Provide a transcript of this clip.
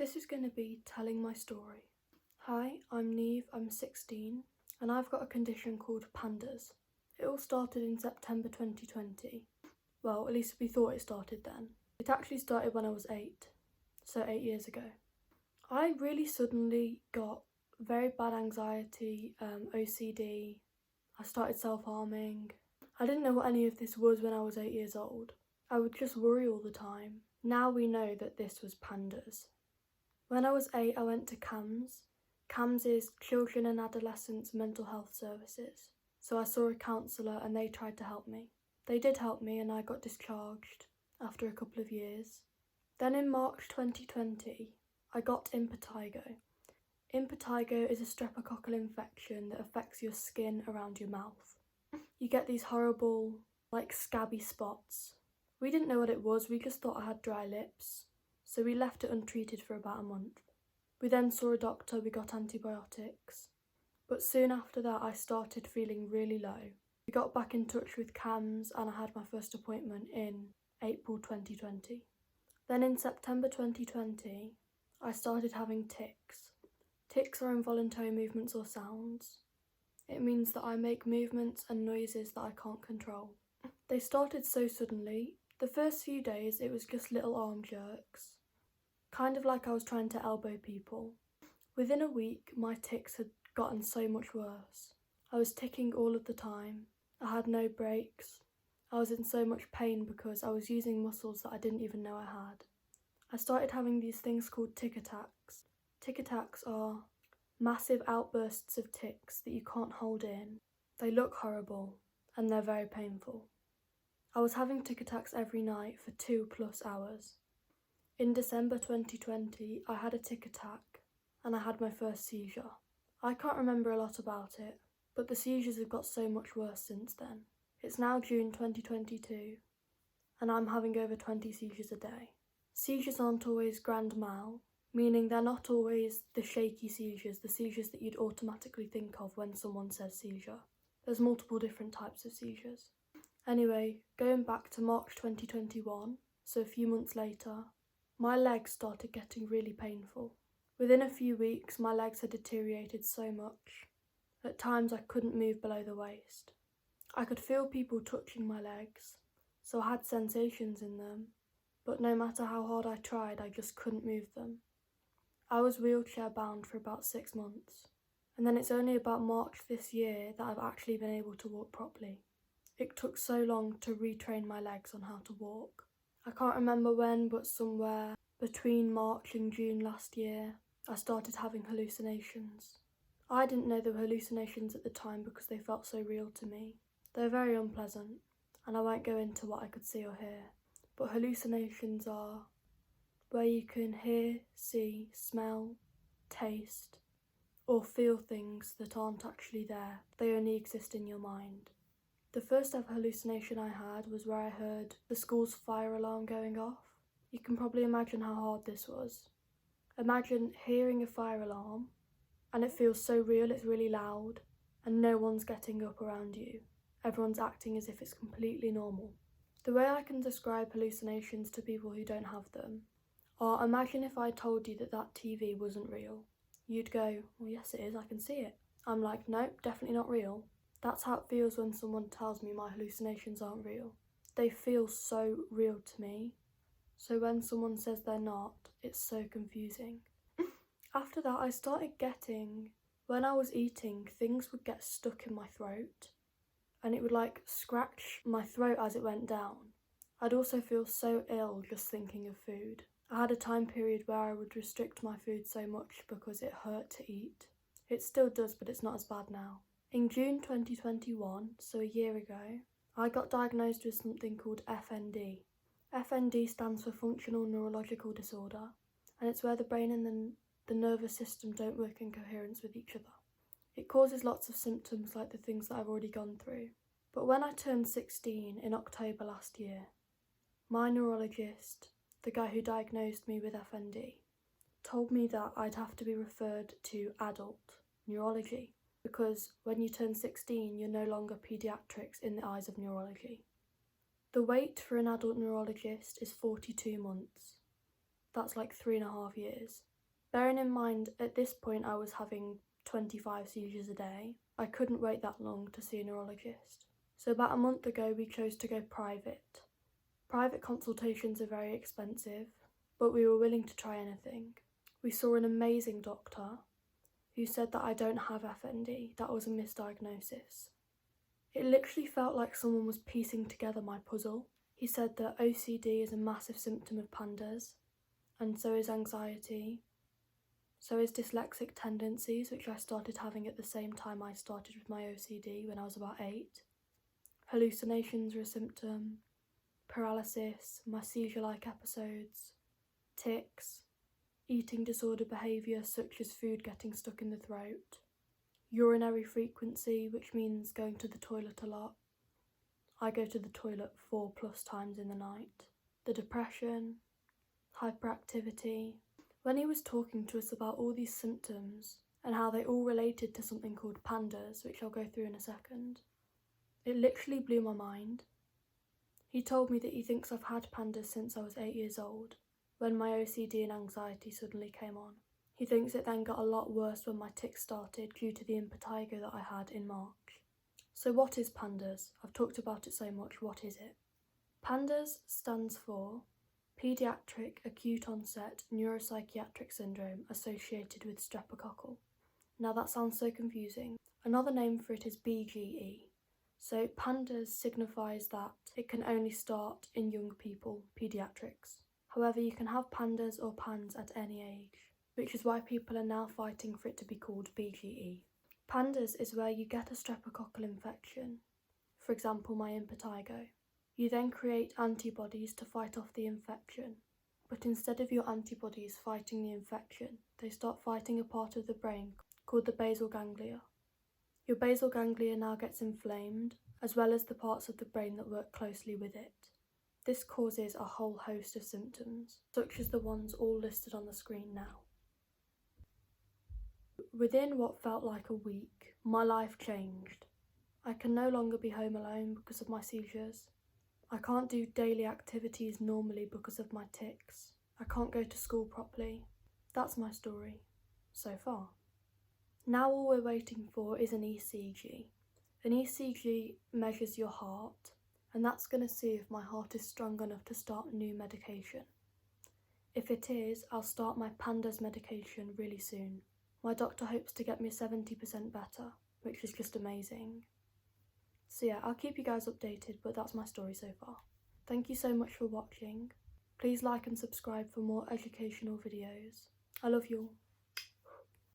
This is going to be telling my story. Hi, I'm Neve, I'm 16, and I've got a condition called PANDAS. It all started in September 2020. Well, at least we thought it started then. It actually started when I was 8, so 8 years ago. I really suddenly got very bad anxiety, OCD. I started self-harming. I didn't know what any of this was when I was 8 years old. I would just worry all the time. Now we know that this was PANDAS. When I was 8, I went to CAMHS. CAMHS is Children and Adolescents Mental Health Services. So I saw a counsellor and they tried to help me. They did help me and I got discharged after a couple of years. Then in March 2020, I got Impetigo. Impetigo is a streptococcal infection that affects your skin around your mouth. You get these horrible, scabby spots. We didn't know what it was, we just thought I had dry lips. So we left it untreated for about a month. We then saw a doctor, we got antibiotics. But soon after that I started feeling really low. We got back in touch with CAMHS and I had my first appointment in April 2020. Then in September 2020, I started having tics. Tics are involuntary movements or sounds. It means that I make movements and noises that I can't control. They started so suddenly. The first few days it was just little arm jerks, kind of like I was trying to elbow people. Within a week my tics had gotten so much worse. I was ticking all of the time. I had no breaks. I was in so much pain because I was using muscles that I didn't even know I had. I started having these things called tic attacks. Tic attacks are massive outbursts of tics that you can't hold in. They look horrible and they're very painful. I was having tic attacks every night for 2+ hours. In December 2020, I had a tic attack and I had my first seizure. I can't remember a lot about it, but the seizures have got so much worse since then. It's now June 2022 and I'm having over 20 seizures a day. Seizures aren't always grand mal, meaning they're not always the shaky seizures, the seizures that you'd automatically think of when someone says seizure. There's multiple different types of seizures. Anyway, going back to March 2021, so a few months later, my legs started getting really painful. Within a few weeks, my legs had deteriorated so much. At times, I couldn't move below the waist. I could feel people touching my legs, so I had sensations in them, but no matter how hard I tried, I just couldn't move them. I was wheelchair bound for about 6 months, and then it's only about March this year that I've actually been able to walk properly. It took so long to retrain my legs on how to walk. I can't remember when, but somewhere between March and June last year, I started having hallucinations. I didn't know they were hallucinations at the time because they felt so real to me. They're very unpleasant, and I won't go into what I could see or hear, but hallucinations are where you can hear, see, smell, taste, or feel things that aren't actually there. They only exist in your mind. The first ever hallucination I had was where I heard the school's fire alarm going off. You can probably imagine how hard this was. Imagine hearing a fire alarm and it feels so real, it's really loud, and no one's getting up around you. Everyone's acting as if it's completely normal. The way I can describe hallucinations to people who don't have them are, imagine if I told you that that TV wasn't real. You'd go, well yes it is, I can see it. I'm like, nope, definitely not real. That's how it feels when someone tells me my hallucinations aren't real. They feel so real to me. So when someone says they're not, it's so confusing. After that, I started getting, when I was eating, things would get stuck in my throat and it would scratch my throat as it went down. I'd also feel so ill just thinking of food. I had a time period where I would restrict my food so much because it hurt to eat. It still does, but it's not as bad now. In June 2021, so a year ago, I got diagnosed with something called FND. FND stands for Functional Neurological Disorder, and it's where the brain and the nervous system don't work in coherence with each other. It causes lots of symptoms like the things that I've already gone through. But when I turned 16 in October last year, my neurologist, the guy who diagnosed me with FND, told me that I'd have to be referred to adult neurology. Because when you turn 16, you're no longer paediatrics in the eyes of neurology. The wait for an adult neurologist is 42 months. That's 3.5 years. Bearing in mind, at this point I was having 25 seizures a day. I couldn't wait that long to see a neurologist. So about a month ago we chose to go private. Private consultations are very expensive, but we were willing to try anything. We saw an amazing doctor who said that I don't have FND, that was a misdiagnosis. It literally felt like someone was piecing together my puzzle. He said that OCD is a massive symptom of PANDAS, and so is anxiety, so is dyslexic tendencies, which I started having at the same time I started with my OCD when I was about 8. Hallucinations are a symptom, paralysis, my seizure-like episodes, tics, eating disorder behaviour such as food getting stuck in the throat, urinary frequency, which means going to the toilet a lot. I go to the toilet 4+ times in the night. The depression, hyperactivity. When he was talking to us about all these symptoms and how they all related to something called PANDAS, which I'll go through in a second, it literally blew my mind. He told me that he thinks I've had PANDAS since I was 8 years old, when my OCD and anxiety suddenly came on. He thinks it then got a lot worse when my tics started due to the impetigo that I had in March. So what is PANDAS? I've talked about it so much, what is it? PANDAS stands for Pediatric Acute Onset Neuropsychiatric Syndrome Associated with Streptococcal. Now that sounds so confusing. Another name for it is BGE. So PANDAS signifies that it can only start in young people, paediatrics. However, you can have PANDAS or PANS at any age, which is why people are now fighting for it to be called BGE. PANDAS is where you get a streptococcal infection, for example my impetigo. You then create antibodies to fight off the infection, but instead of your antibodies fighting the infection, they start fighting a part of the brain called the basal ganglia. Your basal ganglia now gets inflamed, as well as the parts of the brain that work closely with it. This causes a whole host of symptoms, such as the ones all listed on the screen now. Within what felt like a week, my life changed. I can no longer be home alone because of my seizures. I can't do daily activities normally because of my tics. I can't go to school properly. That's my story, so far. Now all we're waiting for is an ECG. An ECG measures your heart, and that's going to see if my heart is strong enough to start new medication. If it is, I'll start my PANDAS medication really soon. My doctor hopes to get me 70% better, which is just amazing. So yeah, I'll keep you guys updated, but that's my story so far. Thank you so much for watching. Please like and subscribe for more educational videos. I love you all.